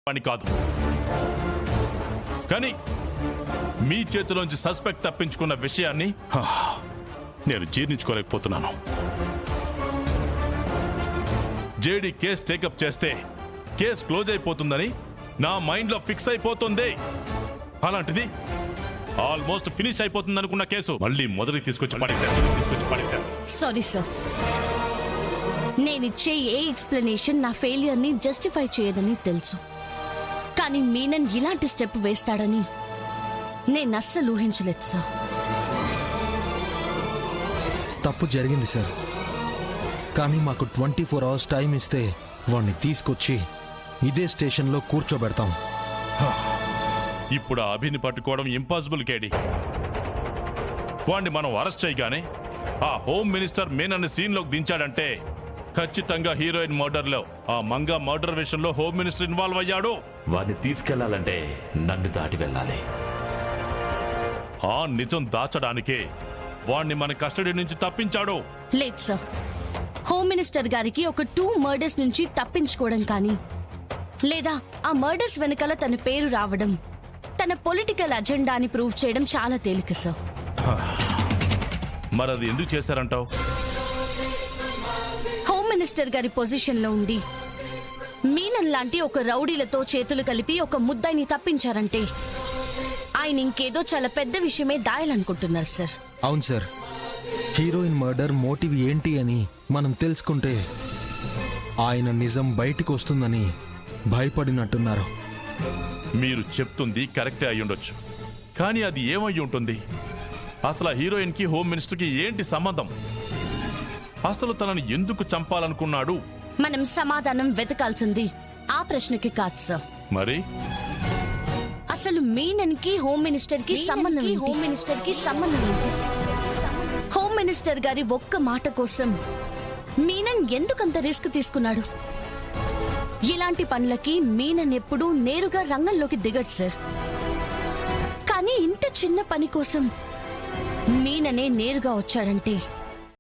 పని కాదు. కానీ మీ చేతిలోంచి సస్పెక్ట్ తప్పించుకున్న విషయాన్ని నేను జీర్ణించుకోలేకపోతున్నాను. జేడీ కేసు టేకప్ చేస్తే కేసు క్లోజ్ అయిపోతుందని నా మైండ్లో ఫిక్స్ అయిపోతుంది. అలాంటిది ఆల్మోస్ట్ ఫినిష్ అయిపోతుంది అనుకున్న కేసు మళ్ళీ మొదటికి తీసుకొచ్చి పడేశారు. సారీ సార్, నేనిచ్చే ఏ ఎక్స్ప్లెనేషన్ నా ఫెయిలియర్ ని జస్టిఫై చేయదని తెలుసు. కానీ మీనన్ ఇలాంటి స్టెప్ వేస్తాడని నేను అస్సలు ఊహించలేదు సార్. తప్పు జరిగింది సార్, కానీ మాకు 24 hours టైం ఇస్తే వాడిని తీసుకొచ్చి ఇదే స్టేషన్లో కూర్చోబెడతాం. ఇప్పుడు ఆ అభిని పట్టుకోవడం ఇంపాసిబుల్ కేడి. వాణ్ణి మనం అరెస్ట్ చేయగానే ఆ హోమ్ మినిస్టర్ మీనన్ని సీన్లోకి దించాడంటే ఖచ్చితంగా హీరోయిన్ మర్డర్లో ఆ మంగా మర్డర్ విషయంలో హోమ్ మినిస్టర్ ఇన్వాల్వ్ అయ్యాడు. వాడిని తీసుకెళ్లాలంటే నన్ను దాటి వెళ్ళాలి. ఆ నిజం దాచడానికే వాణ్ణి మన కస్టడీ నుంచి తప్పించాడు. లేదు సార్, హోమ్ మినిస్టర్ గారికి ఒక 2 మర్డర్స్ నుంచి తప్పించుకోవడం కానీ లేదా ఆ మర్డర్స్ వెనకాల తన పేరు రావడం తన పొలిటికల్ అజెండాని ప్రూవ్ చేయడం చాలా తేలిక సార్. మరది ఎందుకు చేశారంటావు? హోమ్ మినిస్టర్ గారి పొజిషన్ లో ఉండి మీనన్ లాంటి ఒక రౌడీలతో చేతులు కలిపి ఒక ముద్దాయిని తప్పించారంటే ఆయన ఇంకేదో చాలా పెద్ద విషయమే దాయాలనుకుంటున్నారు సార్. అవును సార్, హీరోయిన్ మర్డర్ మోటివ్ ఏంటి అని మనం తెలుసుకుంటే ఆయన నిజం బయటికి వస్తుందని భయపడినట్టున్నారు. మీరు చెప్తుంది కరెక్టే అయ్యుండొచ్చు, కానీ అది ఏమై ఉంటుంది? అసలు హీరోయిన్ కి హోమ్ మినిస్టర్ కి ఏంటి సంబంధం? అసలు తనని ఎందుకు చంపాలనుకున్నాడు? మనం సమాధానం వెతకాల్సింది ఆ ప్రశ్నకి కాదు సార్. మరి అసలు మీనన్ కి హోమ్ మినిస్టర్ కి సంబంధం ఏంటి? హోమ్ మినిస్టర్ గారి ఒక్క మాట కోసం మీనన్ ఎందుకంత రిస్క్ తీసుకున్నాడు? ఇలాంటి పనులకి మీనన్ ఎప్పుడూ నేరుగా రంగంలోకి దిగడు సార్. కానీ ఇంత చిన్న పని కోసం మీననే నేరుగా వచ్చాడంటే